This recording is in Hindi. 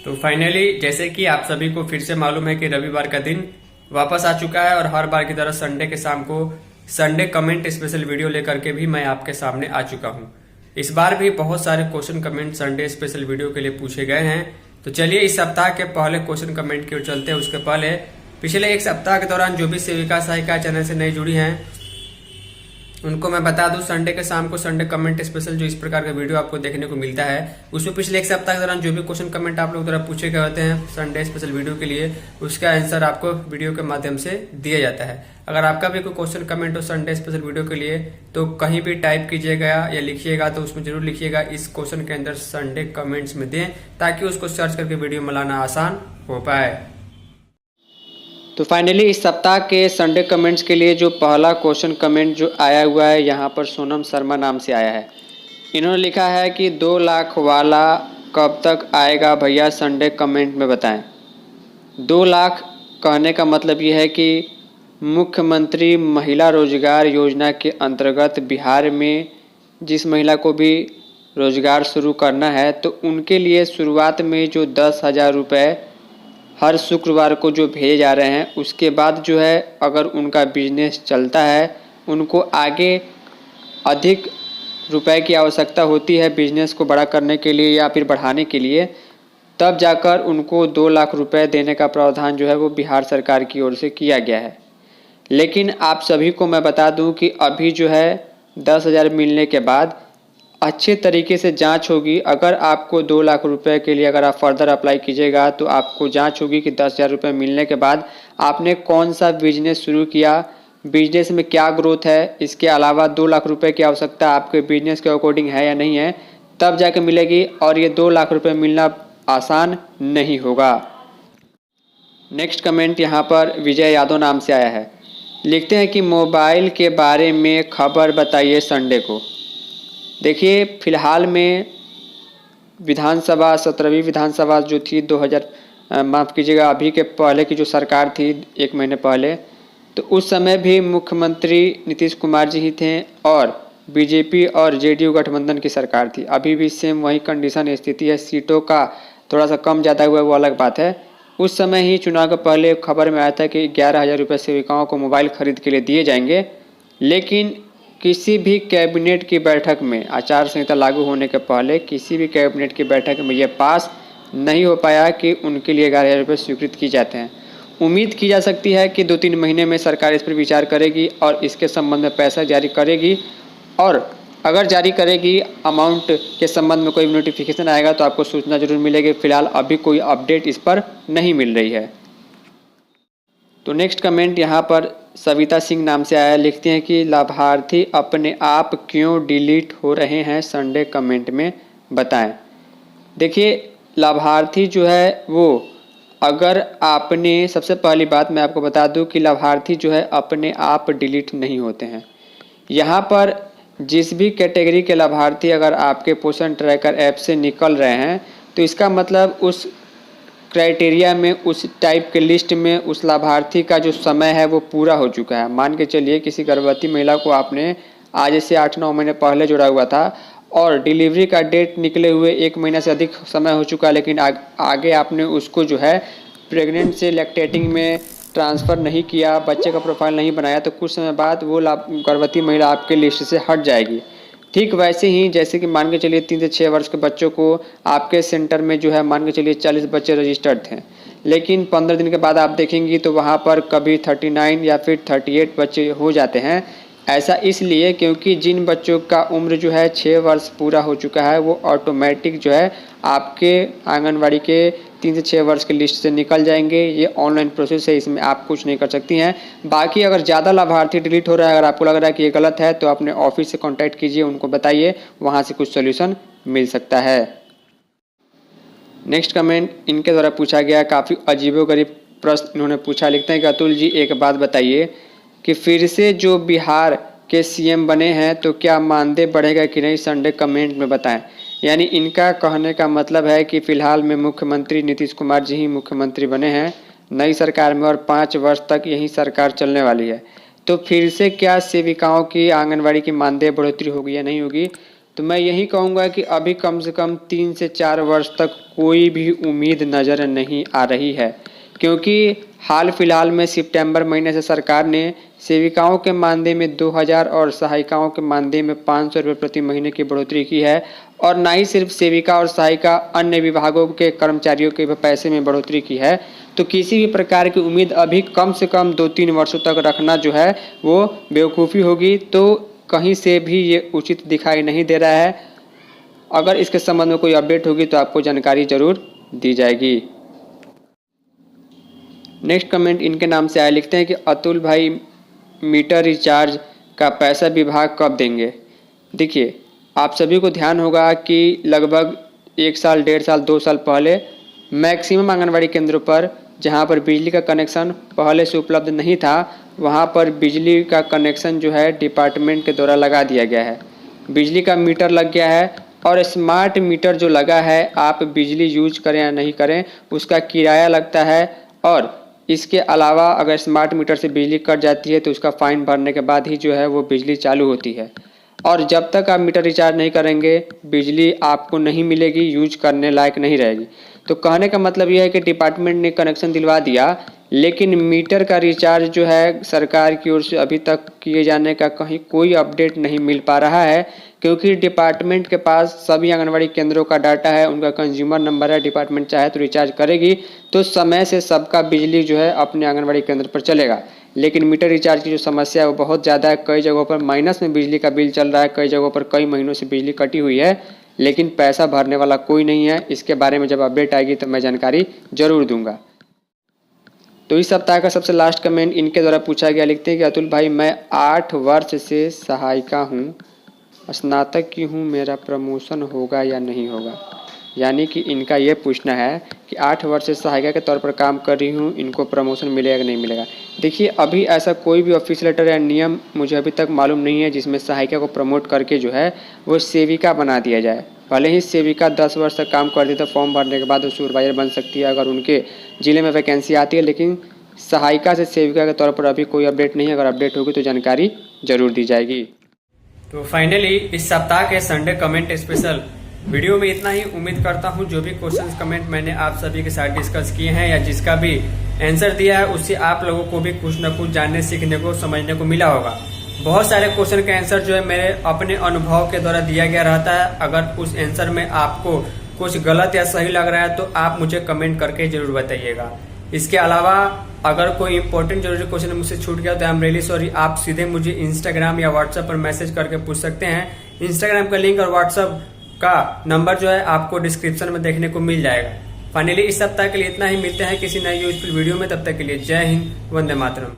तो फाइनली जैसे कि आप सभी को फिर से मालूम है कि रविवार का दिन वापस आ चुका है और हर बार की तरह संडे के शाम को संडे कमेंट स्पेशल वीडियो लेकर के भी मैं आपके सामने आ चुका हूं। इस बार भी बहुत सारे question comment Sunday special video के लिए पूछे गए हैं। तो चलिए इस सप्ताह के पहले क्वेश्चन कमेंट की ओर चलते हैं। उसके पहले पिछले एक सप्ताह के दौरान जो भी सेविका सहायिका चैनल से नई जुड़ी हैं उनको मैं बता दूं, संडे के शाम को संडे कमेंट स्पेशल जो इस प्रकार का वीडियो आपको देखने को मिलता है उसमें पिछले एक सप्ताह के दौरान जो भी क्वेश्चन कमेंट आप लोग द्वारा पूछे गए होते हैं संडे स्पेशल वीडियो के लिए, उसका आंसर आपको वीडियो के माध्यम से दिया जाता है। अगर आपका भी कोई क्वेश्चन कमेंट हो संडे स्पेशल वीडियो के लिए तो कहीं भी टाइप कीजिएगा या लिखिएगा, तो उसमें जरूर लिखिएगा इस क्वेश्चन के अंदर संडे कमेंट्स में दें ताकि उसको सर्च करके वीडियो में लाना आसान हो पाए। तो फाइनली इस सप्ताह के संडे कमेंट्स के लिए जो पहला क्वेश्चन कमेंट जो आया हुआ है यहाँ पर सोनम शर्मा नाम से आया है। इन्होंने लिखा है कि 2 लाख वाला कब तक आएगा भैया, संडे कमेंट में बताएं। 2 लाख कहने का मतलब ये है कि मुख्यमंत्री महिला रोजगार योजना के अंतर्गत बिहार में जिस महिला को भी रोजगार शुरू करना है तो उनके लिए शुरुआत में जो 10,000 रुपये हर शुक्रवार को जो भेजे जा रहे हैं, उसके बाद जो है अगर उनका बिजनेस चलता है उनको आगे अधिक रुपए की आवश्यकता होती है बिजनेस को बड़ा करने के लिए या फिर बढ़ाने के लिए, तब जाकर उनको 2 लाख रुपए देने का प्रावधान जो है वो बिहार सरकार की ओर से किया गया है। लेकिन आप सभी को मैं बता दूं कि अभी जो है 10,000 मिलने के बाद अच्छे तरीके से जांच होगी। अगर आपको 2 लाख रुपए के लिए अगर आप फर्दर अप्लाई कीजिएगा तो आपको जांच होगी कि 10,000 रुपये मिलने के बाद आपने कौन सा बिजनेस शुरू किया, बिजनेस में क्या ग्रोथ है, इसके अलावा 2 लाख रुपए की आवश्यकता आपके बिजनेस के अकॉर्डिंग है या नहीं है, तब जाके मिलेगी। और ये 2 लाख रुपये मिलना आसान नहीं होगा। नेक्स्ट कमेंट यहाँ पर विजय यादव नाम से आया है। लिखते हैं कि मोबाइल के बारे में खबर बताइए संडे को। देखिए फिलहाल में विधानसभा 17वीं विधानसभा जो थी 2000 माफ़ कीजिएगा अभी के पहले की जो सरकार थी 1 महीने पहले, तो उस समय भी मुख्यमंत्री नीतीश कुमार जी ही थे और बीजेपी और जेडीयू गठबंधन की सरकार थी। अभी भी सेम वही कंडीशन स्थिति है, सीटों का थोड़ा सा कम ज़्यादा हुआ वो अलग बात है। उस समय ही चुनाव के पहले खबर में आया था कि 11,000 रुपये सेविकाओं को मोबाइल खरीद के लिए दिए जाएंगे, लेकिन किसी भी कैबिनेट की बैठक में आचार संहिता लागू होने के पहले किसी भी कैबिनेट की बैठक में ये पास नहीं हो पाया कि उनके लिए 11,000 रुपये स्वीकृत किए जाते हैं। उम्मीद की जा सकती है कि 2-3 महीने में सरकार इस पर विचार करेगी और इसके संबंध में पैसा जारी करेगी, और अगर जारी करेगी अमाउंट के संबंध में कोई नोटिफिकेशन आएगा तो आपको सूचना जरूर मिलेगी। फिलहाल अभी कोई अपडेट इस पर नहीं मिल रही है। तो नेक्स्ट कमेंट यहाँ पर सविता सिंह नाम से आया। लिखते हैं कि लाभार्थी अपने आप क्यों डिलीट हो रहे हैं, संडे कमेंट में बताएं। देखिए लाभार्थी जो है वो अगर आपने, सबसे पहली बात मैं आपको बता दूं कि लाभार्थी जो है अपने आप डिलीट नहीं होते हैं। यहाँ पर जिस भी कैटेगरी के लाभार्थी अगर आपके पोषण ट्रैकर ऐप से निकल रहे हैं तो इसका मतलब उस क्राइटेरिया में, उस टाइप के लिस्ट में उस लाभार्थी का जो समय है वो पूरा हो चुका है। मान के चलिए किसी गर्भवती महिला को आपने आज से 8-9 महीने पहले जोड़ा हुआ था और डिलीवरी का डेट निकले हुए 1 महीना से अधिक समय हो चुका है, लेकिन आगे आपने उसको जो है प्रेग्नेंट से लैक्टेटिंग में ट्रांसफ़र नहीं किया, बच्चे का प्रोफाइल नहीं बनाया, तो कुछ समय बाद वो गर्भवती महिला आपके लिस्ट से हट जाएगी। ठीक वैसे ही जैसे कि मान के चलिए 3 से 6 वर्ष के बच्चों को आपके सेंटर में जो है मान के चलिए 40 बच्चे रजिस्टर्ड थे, लेकिन 15 दिन के बाद आप देखेंगी तो वहाँ पर कभी 39 या फिर 38 बच्चे हो जाते हैं। ऐसा इसलिए क्योंकि जिन बच्चों का उम्र जो है 6 वर्ष पूरा हो चुका है वो ऑटोमेटिक जो है आपके आंगनवाड़ी के 3 से 6 वर्ष के लिस्ट से निकल जाएंगे। ये ऑनलाइन प्रोसेस है, इसमें आप कुछ नहीं कर सकती हैं। बाकी अगर ज़्यादा लाभार्थी डिलीट हो रहा है, अगर आपको लग रहा है कि ये गलत है तो अपने ऑफिस से कांटेक्ट कीजिए, उनको बताइए, वहाँ से कुछ सोल्यूशन मिल सकता है। नेक्स्ट कमेंट इनके द्वारा पूछा गया, काफ़ी अजीबोगरीब प्रश्न इन्होंने पूछा। लिखते हैं कि अतुल जी एक बात बताइए कि फिर से जो बिहार के सीएम बने हैं तो क्या मानदेय बढ़ेगा कि नहीं, संडे कमेंट में बताएं। यानी इनका कहने का मतलब है कि फ़िलहाल में मुख्यमंत्री नीतीश कुमार जी ही मुख्यमंत्री बने हैं नई सरकार में और 5 वर्ष तक यही सरकार चलने वाली है। तो फिर से क्या सेविकाओं की आंगनवाड़ी की मानदेय बढ़ोतरी होगी या नहीं होगी। तो मैं यही कहूँगा कि अभी कम से कम 3 से 4 वर्ष तक कोई भी उम्मीद नज़र नहीं आ रही है, क्योंकि हाल फिलहाल में सितंबर महीने से सरकार ने सेविकाओं के मानदेय में 2000 और सहायिकाओं के मानदेय में 500 रुपये प्रति महीने की बढ़ोतरी की है। और ना ही सिर्फ सेविका और सहायिका, अन्य विभागों के कर्मचारियों के पैसे में बढ़ोतरी की है। तो किसी भी प्रकार की उम्मीद अभी कम से कम 2-3 वर्षों तक रखना जो है वो बेवकूफ़ी होगी। तो कहीं से भी ये उचित दिखाई नहीं दे रहा है। अगर इसके संबंध में कोई अपडेट होगी तो आपको जानकारी जरूर दी जाएगी। नेक्स्ट कमेंट इनके नाम से आया, लिखते हैं कि अतुल भाई मीटर रिचार्ज का पैसा विभाग कब देंगे। देखिए, आप सभी को ध्यान होगा कि लगभग 1 साल, 1.5 साल, 2 साल पहले मैक्सिमम आंगनबाड़ी केंद्रों पर जहां पर बिजली का कनेक्शन पहले से उपलब्ध नहीं था, वहां पर बिजली का कनेक्शन जो है डिपार्टमेंट के द्वारा लगा दिया गया है। बिजली का मीटर लग गया है और स्मार्ट मीटर जो लगा है, आप बिजली यूज करें या नहीं करें उसका किराया लगता है। और इसके अलावा अगर स्मार्ट मीटर से बिजली कट जाती है तो उसका फ़ाइन भरने के बाद ही जो है वो बिजली चालू होती है। और जब तक आप मीटर रिचार्ज नहीं करेंगे बिजली आपको नहीं मिलेगी, यूज करने लायक नहीं रहेगी। तो कहने का मतलब यह है कि डिपार्टमेंट ने कनेक्शन दिलवा दिया, लेकिन मीटर का रिचार्ज जो है सरकार की ओर से अभी तक किए जाने का कहीं कोई अपडेट नहीं मिल पा रहा है, क्योंकि डिपार्टमेंट के पास सभी आंगनबाड़ी केंद्रों का डाटा है, उनका कंज्यूमर नंबर है। डिपार्टमेंट चाहे तो रिचार्ज करेगी तो समय से सबका बिजली जो है अपने आंगनबाड़ी केंद्र पर चलेगा। लेकिन मीटर रिचार्ज की जो समस्या है वो बहुत ज़्यादा है। कई जगहों पर माइनस में बिजली का बिल चल रहा है, कई जगहों पर कई महीनों से बिजली कटी हुई है, लेकिन पैसा भरने वाला कोई नहीं है। इसके बारे में जब अपडेट आएगी तो मैं जानकारी जरूर दूंगा। तो इस सप्ताह का सबसे लास्ट कमेंट इनके द्वारा पूछा गया, लिखते हैं कि अतुल भाई मैं 8 वर्ष से सहायिका हूँ, स्नातक की हूँ, मेरा प्रमोशन होगा या नहीं होगा। यानी कि इनका ये पूछना है कि 8 वर्ष से सहायिका के तौर पर काम कर रही हूँ, इनको प्रमोशन मिलेगा कि नहीं मिलेगा। देखिए, अभी ऐसा कोई भी ऑफिशियल लेटर या नियम मुझे अभी तक मालूम नहीं है जिसमें सहायिका को प्रमोट करके जो है वो सेविका बना दिया जाए। भले ही सेविका 10 वर्ष तक काम करती तो फॉर्म भरने के बाद वो सुपरवाइजर बन सकती है अगर उनके ज़िले में वैकेंसी आती है, लेकिन सहायिका से सेविका के तौर पर अभी कोई अपडेट नहीं है। अगर अपडेट होगी तो जानकारी जरूर दी जाएगी। तो फाइनली इस सप्ताह के संडे कमेंट स्पेशल वीडियो में इतना ही। उम्मीद करता हूं जो भी क्वेश्चंस कमेंट मैंने आप सभी के साथ डिस्कस किए हैं या जिसका भी आंसर दिया है उससे आप लोगों को भी कुछ न कुछ जानने, सीखने को, समझने को मिला होगा। बहुत सारे क्वेश्चन का आंसर जो है मेरे अपने अनुभव के द्वारा दिया गया रहता है। अगर उस आंसर में आपको कुछ गलत या सही लग रहा है तो आप मुझे कमेंट करके जरूर बताइएगा। इसके अलावा अगर कोई इंपॉर्टेंट जरूरी क्वेश्चन मुझसे छूट गया तो आई एम रियली सॉरी। आप सीधे मुझे इंस्टाग्राम या व्हाट्सएप पर मैसेज करके पूछ सकते हैं। इंस्टाग्राम का लिंक और व्हाट्सएप का नंबर जो है आपको डिस्क्रिप्शन में देखने को मिल जाएगा। फाइनली इस सप्ताह के लिए इतना ही। मिलते हैं किसी नए यूजफुल वीडियो में, तब तक के लिए जय हिंद, वंदे मातरम।